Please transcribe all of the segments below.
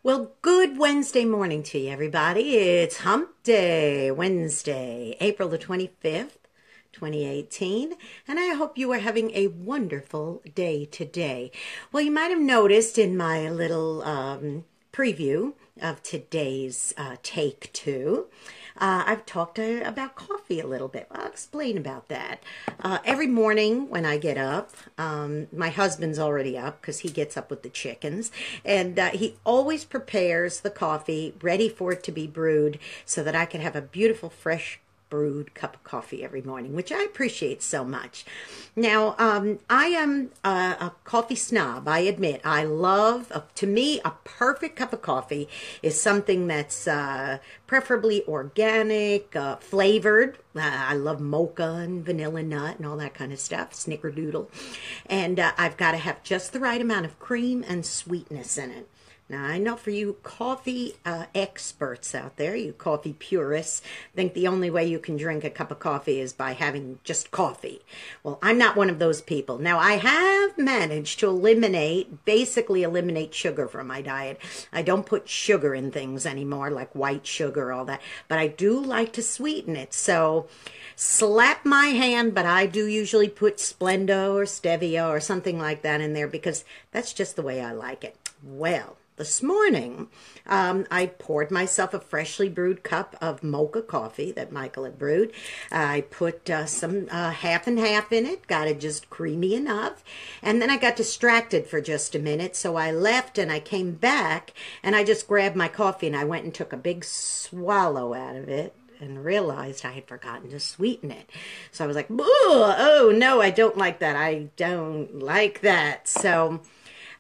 Well, good Wednesday morning to you, everybody. It's Hump Day, Wednesday, April the 25th, 2018, and I hope you are having a wonderful day today. Well, you might have noticed in my little preview of today's Take Two, I've talked about coffee a little bit. I'll explain about that. Every morning when I get up, my husband's already up because he gets up with the chickens, and he always prepares the coffee ready for it to be brewed so that I can have a beautiful, fresh brewed cup of coffee every morning, which I appreciate so much. Now, I am a coffee snob, I admit. I love, to me, a perfect cup of coffee is something that's preferably organic, flavored. I love mocha and vanilla nut and all that kind of stuff, snickerdoodle. And I've got to have just the right amount of cream and sweetness in it. Now, I know for you coffee experts out there, you coffee purists, think the only way you can drink a cup of coffee is by having just coffee. Well, I'm not one of those people. Now, I have managed to basically eliminate sugar from my diet. I don't put sugar in things anymore, like white sugar, all that. But I do like to sweeten it. So, slap my hand, but I do usually put Splenda or Stevia or something like that in there because that's just the way I like it. Well, this morning, I poured myself a freshly brewed cup of mocha coffee that Michael had brewed. I put some half and half in it, got it just creamy enough, and then I got distracted for just a minute, so I left and I came back, and I just grabbed my coffee and I went and took a big swallow out of it and realized I had forgotten to sweeten it. So I was like, oh no, I don't like that. I don't like that. So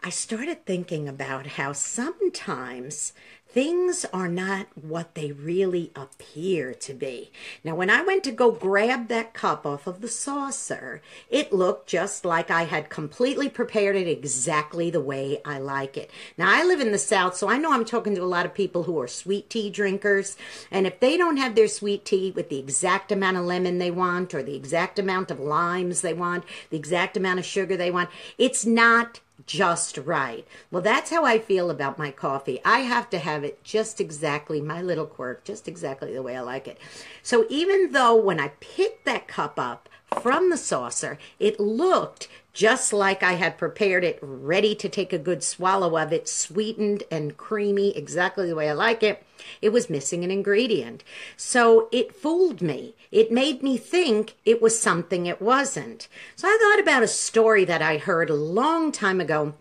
I started thinking about how sometimes things are not what they really appear to be. Now, when I went to go grab that cup off of the saucer, it looked just like I had completely prepared it exactly the way I like it. Now, I live in the South, so I know I'm talking to a lot of people who are sweet tea drinkers, and if they don't have their sweet tea with the exact amount of lemon they want, or the exact amount of limes they want, the exact amount of sugar they want, it's not just right. Well, that's how I feel about my coffee. I have to have it just exactly, my little quirk, just exactly the way I like it. So even though when I picked that cup up from the saucer, it looked just like I had prepared it, ready to take a good swallow of it, sweetened and creamy, exactly the way I like it, it was missing an ingredient. So it fooled me. It made me think it was something it wasn't. So I thought about a story that I heard a long time ago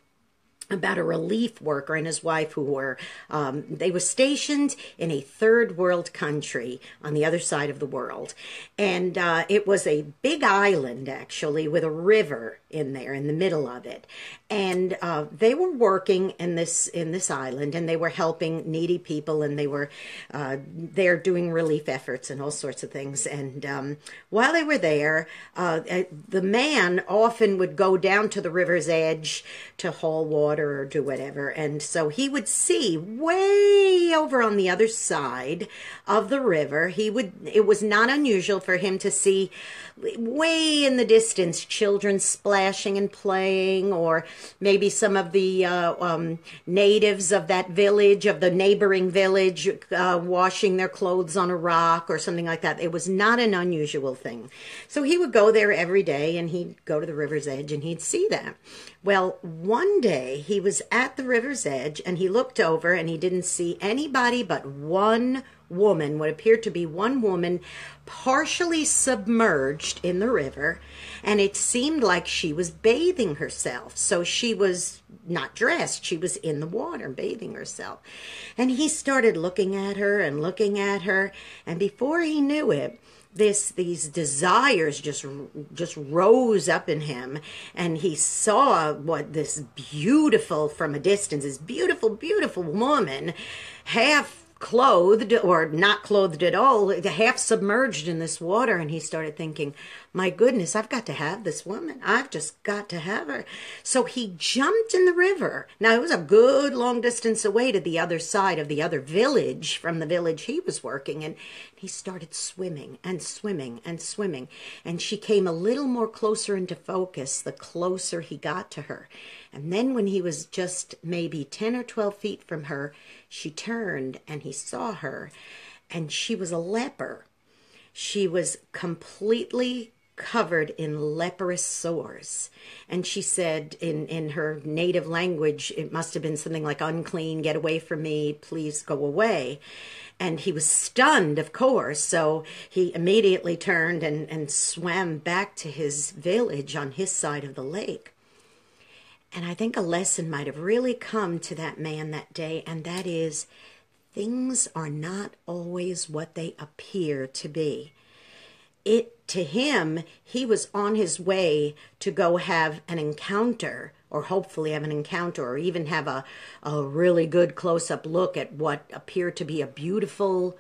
about a relief worker and his wife who were, they were stationed in a third world country on the other side of the world. And it was a big island, actually, with a river in there in the middle of it. And they were working in this island, and they were helping needy people, and they were there doing relief efforts and all sorts of things. And while they were there, the man often would go down to the river's edge to haul water or do whatever, and so he would see way over on the other side of the river, it was not unusual for him to see way in the distance children splashing and playing, or maybe some of the natives of that village, of the neighboring village, washing their clothes on a rock or something like that. It was not an unusual thing. So he would go there every day, and he'd go to the river's edge and he'd see that. Well, one day he was at the river's edge and he looked over and he didn't see anybody but one woman, what appeared to be one woman, partially submerged in the river, and it seemed like she was bathing herself. So she was not dressed, she was in the water bathing herself. And he started looking at her, and before he knew it, these desires just rose up in him, and he saw this beautiful, from a distance, this beautiful woman, half clothed or not clothed at all, half submerged in this water. And he started thinking, My goodness, I've got to have this woman. I've just got to have her. So he jumped in the river. Now, it was a good long distance away to the other side of the other village from the village he was working in. He started swimming and swimming and swimming. And she came a little more closer into focus the closer he got to her. And then when he was just maybe 10 or 12 feet from her, she turned and he saw her. And she was a leper. She was completely covered in leprous sores. And she said in her native language, it must have been something like, unclean, get away from me, please go away. And he was stunned, of course, so he immediately turned and swam back to his village on his side of the lake. And I think a lesson might have really come to that man that day, and that is, things are not always what they appear to be. To him, he was on his way to go have an encounter, or hopefully have an encounter, or even have a really good close-up look at what appeared to be a beautiful,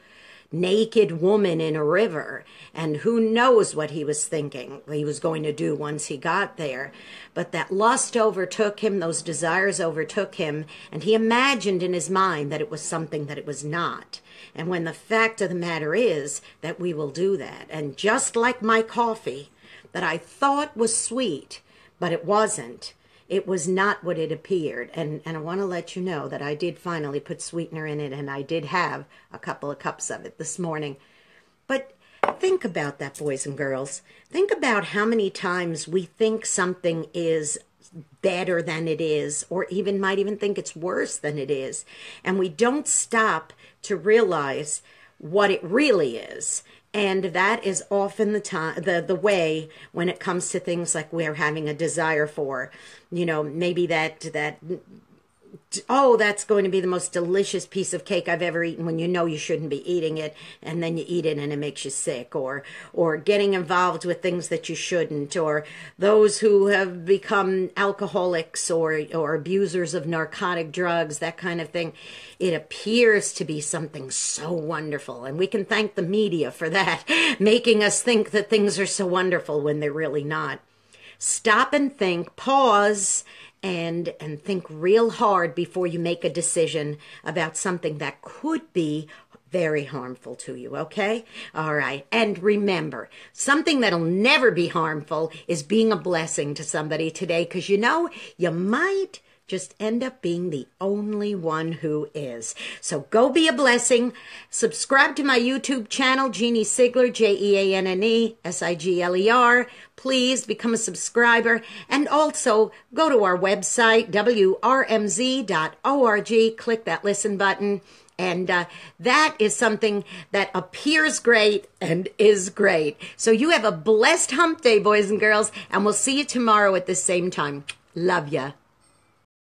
naked woman in a river. And who knows what he was thinking he was going to do once he got there. But that lust overtook him, those desires overtook him, and he imagined in his mind that it was something that it was not. And when the fact of the matter is that we will do that. And just like my coffee that I thought was sweet, but it wasn't. It was not what it appeared. And I want to let you know that I did finally put sweetener in it, and I did have a couple of cups of it this morning. But think about that, boys and girls. Think about how many times we think something is better than it is, or even might even think it's worse than it is. And we don't stop to realize what it really is. And that is often the way when it comes to things like we're having a desire for, you know, maybe oh, that's going to be the most delicious piece of cake I've ever eaten, when you know you shouldn't be eating it, and then you eat it and it makes you sick, or getting involved with things that you shouldn't, or those who have become alcoholics or abusers of narcotic drugs, that kind of thing. It appears to be something so wonderful, and we can thank the media for that, making us think that things are so wonderful when they're really not. Stop and think, pause, and think real hard before you make a decision about something that could be very harmful to you, okay? All right. And remember, something that'll never be harmful is being a blessing to somebody today, because you know, you might just end up being the only one who is. So go be a blessing. Subscribe to my YouTube channel, Jeanne Sigler, Jeanne Sigler. Please become a subscriber. And also go to our website, WRMZ.org. Click that listen button. And that is something that appears great and is great. So you have a blessed hump day, boys and girls. And we'll see you tomorrow at the same time. Love ya.